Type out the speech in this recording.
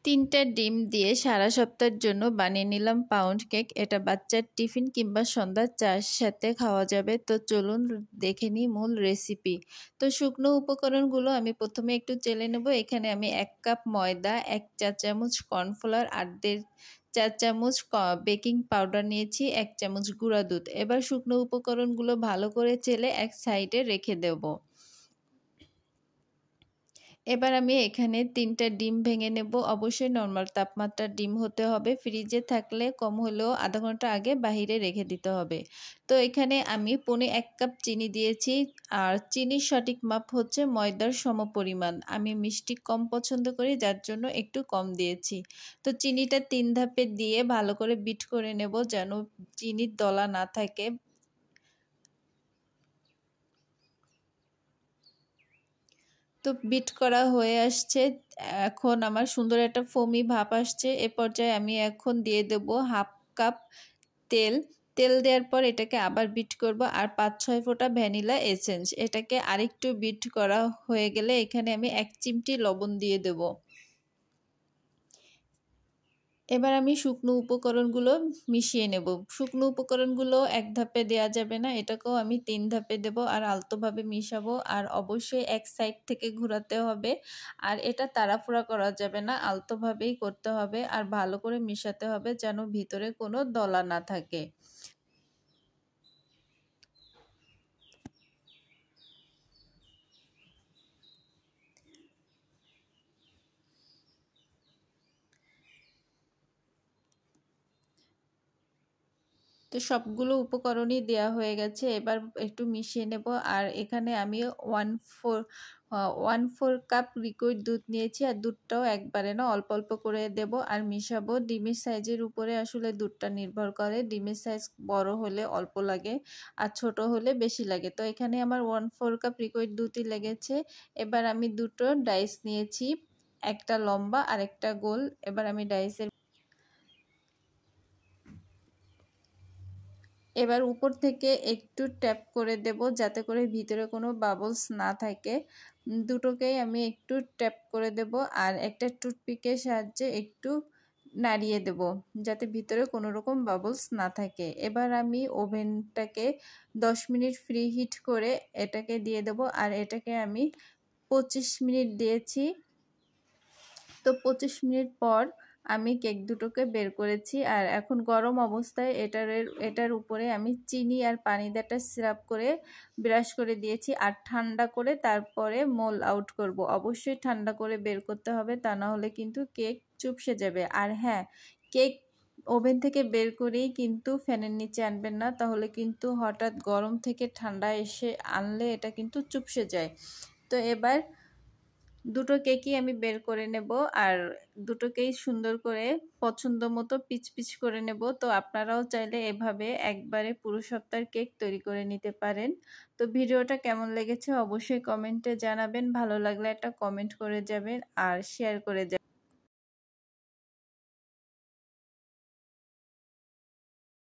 3টা ডিম দিয়ে সারা সপ্তাহের জন্য বানিয়ে নিলাম পাউন্ড কেক। এটা বাচ্চার টিফিন কিংবা সন্ধ্যার চায়ের সাথে খাওয়া যাবে। তো চলুন দেখে নিই মূল রেসিপি। তো শুকনো উপকরণগুলো আমি প্রথমে একটু চেলে নেব। এখানে আমি 1 কাপ ময়দা, 1 চা চামচ কর্নফ্লাওয়ার আর 1.5 চা চামচ বেকিং পাউডার নিয়েছি, 1 চামচ গুঁড়া দুধ। এবার শুকনো উপকরণগুলো ভালো করে চেলে এক সাইডে রেখে দেব। এবার আমি এখানে 3টা ডিম ভেঙে নেব। অবশ্যই নরমাল তাপমাত্রার ডিম হতে হবে। ফ্রিজে থাকলে কম হলেও আধা ঘন্টা আগে বাহিরে রেখে দিতে হবে। তো এখানে আমি 1 কাপ চিনি দিয়েছি, আর চিনির সঠিক মাপ হচ্ছে ময়দার সমপরিমাণ। আমি মিষ্টি কম পছন্দ করি, যার জন্য একটু কম দিয়েছি। তো চিনিটা 3 ধাপে দিয়ে ভালো করে বিট করে নেব, যেন চিনির দলা না থাকে। তো বিট করা হয়ে আসছে। এখন আমার সুন্দর একটা ফোমি ভাব আসছে। এ পর্যায়ে আমি এখন দিয়ে দেব 1/2 কাপ তেল। তেল দেওয়ার পর এটাকে আবার বিট করব, আর 5-6 ফোঁটা ভ্যানিলা এসেন্স। এটাকে আরেকটু বিট করা হয়ে গেলে এখানে আমি 1 চিমটি লবণ দিয়ে দেব। এবার আমি শুকনো উপকরণগুলো মিশিয়ে নেব। শুকনো উপকরণগুলো এক ধাপে দেওয়া যাবে না, এটাকেও আমি 3 ধাপে দেব আর আলতোভাবে মিশাবো। আর অবশ্যই এক সাইড থেকে ঘোরাতে হবে, আর এটা তাড়াহুড়া করা যাবে না, আলতোভাবেই করতে হবে। আর ভালো করে মিশাতে হবে যেন ভিতরে কোনো দলা না থাকে। তো সবগুলো উপকরণই দেওয়া হয়ে গেছে। এবার একটু মিশিয়ে নেব। আর এখানে আমি 1/4 কাপ লিকুইড দুধ নিয়েছি, আর দুধটাও একবারে না, অল্প অল্প করে দেব আর মিশাবো। ডিমের সাইজের উপরে আসলে দুধটা নির্ভর করে। ডিমের সাইজ বড় হলে অল্প লাগে, আর ছোট হলে বেশি লাগে। তো এখানে আমার 1/4 কাপ লিকুইড দুধই লেগেছে। এবার আমি দুটো ডাইস নিয়েছি, একটা লম্বা আর একটা গোল। এবার আমি এবার উপর থেকে একটু ট্যাপ করে দেব, যাতে করে ভিতরে কোনো বাবলস না থাকে। দুটোকেই আমি একটু ট্যাপ করে দেব, আর একটা টুথপিকের সাহায্যে একটু নাড়িয়ে দেব, যাতে ভিতরে কোনো রকম বাবলস না থাকে। এবার আমি ওভেনটাকে 10 মিনিট ফ্রি হিট করে এটাকে দিয়ে দেব, আর এটাকে আমি 25 মিনিট দিয়েছি। তো 25 মিনিট পর আমি কেক দুটোকে বের করেছি, আর এখন গরম অবস্থায় এটার উপরে আমি চিনি আর পানি দিয়ে একটা সিরাপ করে ব্রাশ করে দিয়েছি, আর ঠান্ডা করে তারপরে মোল আউট করব। অবশ্যই ঠান্ডা করে বের করতে হবে, তা না হলে কিন্তু কেক চুপসে যাবে। আর হ্যাঁ, কেক ওভেন থেকে বের করেই কিন্তু ফ্যানের নিচে আনবেন না, তাহলে কিন্তু হঠাৎ গরম থেকে ঠান্ডা এসে আনলে এটা কিন্তু চুপসে যায়। তো এবার দুটো কেকই আমি বের করে নেব, আর দুটোকেই সুন্দর করে পছন্দ মতো পিচ পিচ করে নেব। তো আপনারাও চাইলে এভাবে একবারে পুরো সপ্তাহের কেক তৈরি করে নিতে পারেন। তো ভিডিওটা কেমন লেগেছে অবশ্যই কমেন্টে জানাবেন। ভালো লাগলে একটা কমেন্ট করে যাবেন আর শেয়ার করে যাবেন।